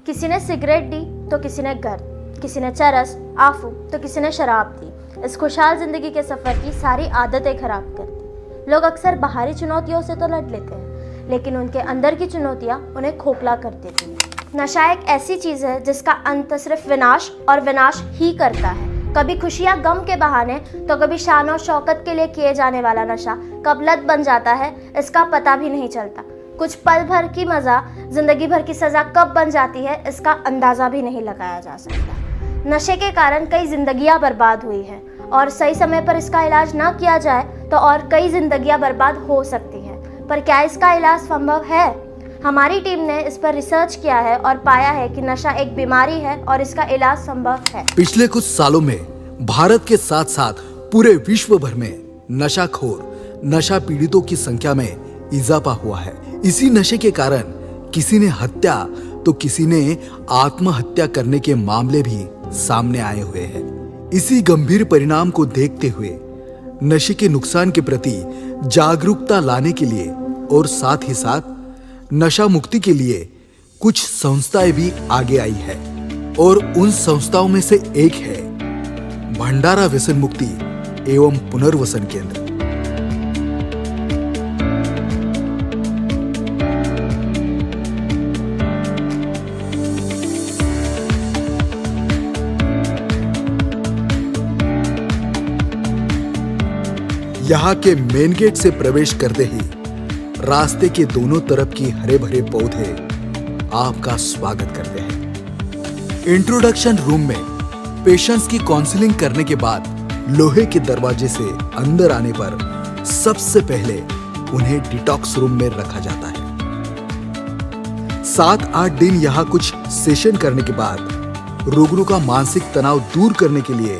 किसी ने सिगरेट दी तो किसी ने गर्द, किसी ने चरस, आफू तो किसी ने शराब दी। इस खुशहाल जिंदगी के सफ़र की सारी आदतें खराब कर दी। लोग अक्सर बाहरी चुनौतियों से तो लड़ लेते हैं, लेकिन उनके अंदर की चुनौतियाँ उन्हें खोखला कर देती हैं। नशा एक ऐसी चीज़ है जिसका अंत सिर्फ विनाश और विनाश ही करता है। कभी खुशियाँ गम के बहाने तो कभी शान और शौकत के लिए किए जाने वाला नशा कब लत बन जाता है इसका पता भी नहीं चलता। कुछ पल भर की मज़ा जिंदगी भर की सज़ा कब बन जाती है इसका अंदाज़ा भी नहीं लगाया जा सकता। नशे के कारण कई जिंदगियां बर्बाद हुई हैं और सही समय पर इसका इलाज ना किया जाए तो और कई जिंदगियां बर्बाद हो सकती हैं। पर क्या इसका इलाज संभव है? हमारी टीम ने इस पर रिसर्च किया है और पाया है कि नशा एक बीमारी है और इसका इलाज संभव है। पिछले कुछ सालों में भारत के साथ साथ पूरे विश्व भर में नशाखोर, नशा पीड़ितों की संख्या में इजाफा हुआ है। इसी नशे के कारण किसी ने हत्या तो किसी ने आत्महत्या करने के मामले भी सामने आए हुए हैं। इसी गंभीर परिणाम को देखते हुए नशे के नुकसान के प्रति जागरूकता लाने के लिए और साथ ही साथ नशा मुक्ति के लिए कुछ संस्थाएं भी आगे आई है और उन संस्थाओं में से एक है भंडारा व्यसन मुक्ति एवं पुनर्वसन केंद्र। यहाँ के मेन गेट से प्रवेश करते ही रास्ते के दोनों तरफ की हरे भरे पौधे आपका स्वागत करते हैं। इंट्रोडक्शन रूम में पेशेंट्स की काउंसलिंग करने के बाद लोहे के दरवाजे से अंदर आने पर सबसे पहले उन्हें डिटॉक्स रूम में रखा जाता है। 7-8 दिन यहाँ कुछ सेशन करने के बाद रोगियों का मानसिक तनाव दूर करने के लिए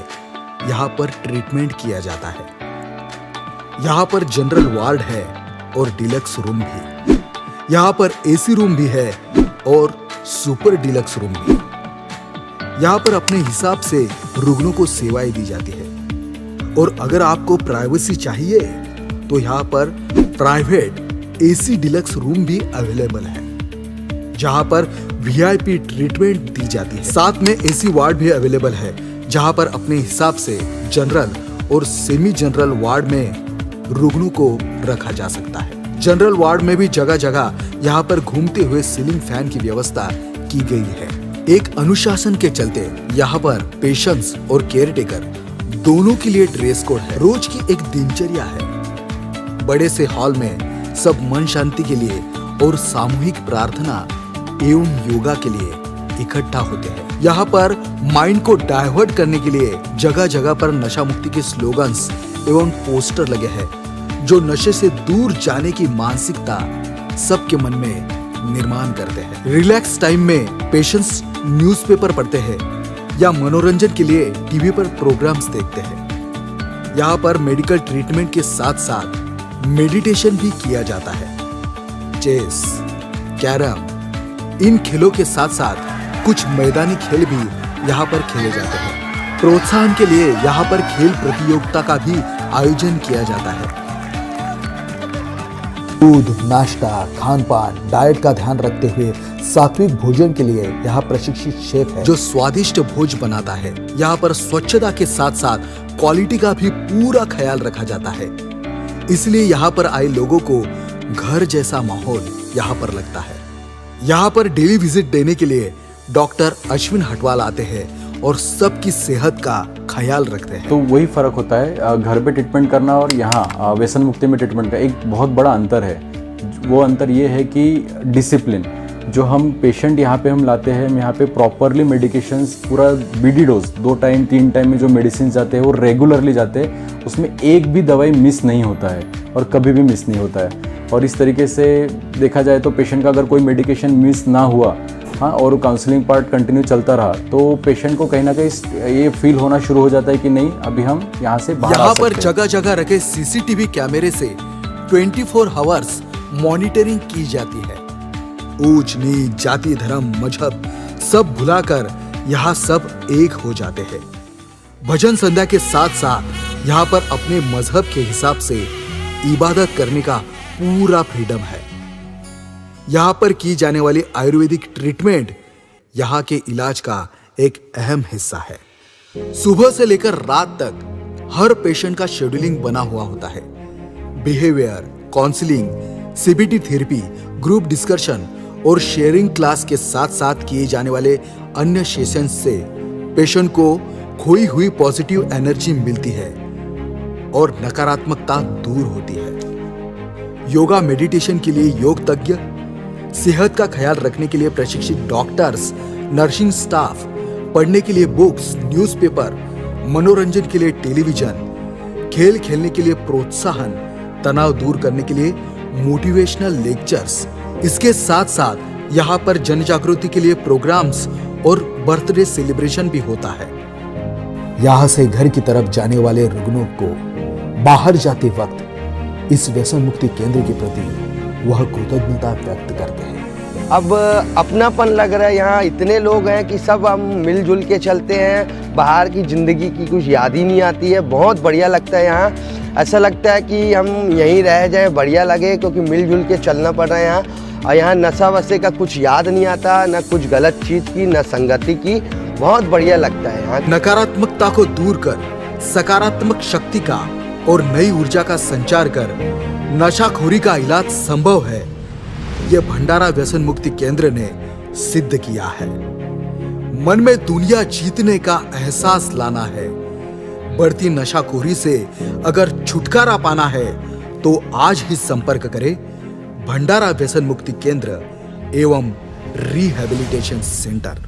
यहाँ पर ट्रीटमेंट किया जाता है। यहाँ पर जनरल वार्ड है और डिलक्स रूम भी। यहाँ पर एसी रूम भी है और सुपर डिलक्स रूम भी। यहाँ पर अपने हिसाब से रुग्णों को सेवाएं दी जाती है और अगर आपको प्राइवेसी चाहिए तो यहाँ पर प्राइवेट एसी डिलक्स रूम भी अवेलेबल है जहाँ पर वीआईपी ट्रीटमेंट दी जाती है। साथ में एसी वार्ड भी अवेलेबल है जहाँ पर अपने हिसाब से जनरल और सेमी जनरल वार्ड में रुग्णों को रखा जा सकता है। जनरल वार्ड में भी जगह जगह यहाँ पर घूमते हुए सीलिंग फैन की व्यवस्था की गई है। एक अनुशासन के चलते यहाँ पर पेशेंट्स और केयर टेकर दोनों के लिए ड्रेस कोड है। रोज की एक दिनचर्या है। बड़े से हॉल में सब मन शांति के लिए और सामूहिक प्रार्थना एवं योगा के लिए इकट्ठा होते हैं। यहाँ पर माइंड को डाइवर्ट करने के लिए जगह जगह पर नशा मुक्ति के स्लोगन्स एवं पोस्टर लगे हैं जो नशे से दूर जाने की मानसिकता सबके मन में निर्माण करते हैं। रिलैक्स टाइम में पेशेंट्स न्यूज़पेपर पढ़ते हैं या मनोरंजन के लिए टीवी पर प्रोग्राम्स देखते हैं। यहाँ पर मेडिकल ट्रीटमेंट के साथ साथ मेडिटेशन भी किया जाता है। चेस, कैरम, इन खेलों के साथ साथ कुछ मैदानी खेल भी यहाँ पर खेले जाते हैं। प्रोत्साहन के लिए यहाँ पर खेल प्रतियोगिता का भी आयोजन किया जाता है। दूध, नाश्ता, खान पान, डाइट का ध्यान रखते हुए सात्विक भोजन के लिए यहाँ प्रशिक्षित शेफ है जो स्वादिष्ट भोज बनाता है। यहाँ पर स्वच्छता के साथ साथ क्वालिटी का भी पूरा ख्याल रखा जाता है, इसलिए यहाँ पर आए लोगों को घर जैसा माहौल यहाँ पर लगता है। यहाँ पर डेली विजिट देने के लिए डॉक्टर अश्विन हटवाल आते हैं और सबकी सेहत का ख्याल रखते हैं। तो वही फर्क होता है घर पे ट्रीटमेंट करना और यहाँ व्यसन मुक्ति में ट्रीटमेंट का एक बहुत बड़ा अंतर है। वो अंतर ये है कि डिसिप्लिन जो हम पेशेंट यहाँ पे हम लाते हैं, हम यहाँ पे प्रॉपरली मेडिकेशंस पूरा बीडी डोज 2 टाइम 3 टाइम में जो मेडिसिन जाते हैं वो रेगुलरली जाते हैं। उसमें एक भी दवाई मिस नहीं होता है और कभी भी मिस नहीं होता है। और इस तरीके से देखा जाए तो पेशेंट का अगर कोई मेडिकेशन मिस ना हुआ और काउंसलिंग पार्ट कंटिन्यू चलता रहा तो पेशेंट को कहीं ना कहीं ये फील होना शुरू हो जाता है कि नहीं अभी हम यहाँ से बाहर यहाँ पर जगह जगह रखे सीसीटीवी कैमरे से 24 आवर्स मॉनिटरिंग की जाती है। ऊंच नीच, जाति, धर्म, मजहब सब भुलाकर यहाँ सब एक हो जाते हैं। भजन संध्या के साथ साथ यहाँ पर अपने मजहब के हिसाब से इबादत करने का पूरा फ्रीडम है। यहाँ पर की जाने वाली आयुर्वेदिक ट्रीटमेंट यहाँ के इलाज का एक अहम हिस्सा है। सुबह से लेकर रात तक हर पेशेंट का शेड्यूलिंग बना हुआ होता है। Behaviour, counselling, CBT therapy, group discussion और शेयरिंग क्लास के साथ साथ किए जाने वाले अन्य सेशंस से पेशेंट को खोई हुई पॉजिटिव एनर्जी मिलती है और नकारात्मकता दूर होती है। योगा मेडिटेशन के लिए योग तज्ञ, सेहत का ख्याल रखने के लिए प्रशिक्षित डॉक्टर्स, नर्सिंग स्टाफ, पढ़ने के लिए बुक्स, न्यूज़पेपर, मनोरंजन के लिए टेलीविजन, खेल खेलने के लिए प्रोत्साहन, तनाव दूर करने के लिए मोटिवेशनल लेक्चर्स। इसके साथ साथ यहाँ पर जन जागृति के लिए प्रोग्राम्स और बर्थडे सेलिब्रेशन भी होता है। यहाँ से घर की तरफ जाने वाले रुग्णों को बाहर जाते वक्त इस व्यसन मुक्ति केंद्र के प्रति वह कृतज्ञता व्यक्त करते हैं। अब अपनापन लग रहा है, यहाँ इतने लोग हैं कि सब हम मिलजुल के चलते हैं, बाहर की ज़िंदगी की कुछ याद ही नहीं आती है। बहुत बढ़िया लगता है यहाँ, ऐसा लगता है कि हम यहीं रह जाएं, बढ़िया लगे, क्योंकि मिलजुल के चलना पड़ रहा है यहाँ। और यहाँ नशा वशे का कुछ याद नहीं आता, न कुछ गलत चीज़ की, न संगति की। बहुत बढ़िया लगता है यहाँ। नकारात्मकता को दूर कर सकारात्मक शक्ति का और नई ऊर्जा का संचार कर नशाखोरी का इलाज संभव है, यह भंडारा व्यसन मुक्ति केंद्र ने सिद्ध किया है। मन में दुनिया जीतने का एहसास लाना है, बढ़ती नशाखोरी से अगर छुटकारा पाना है तो आज ही संपर्क करें भंडारा व्यसन मुक्ति केंद्र एवं रिहैबिलिटेशन सेंटर।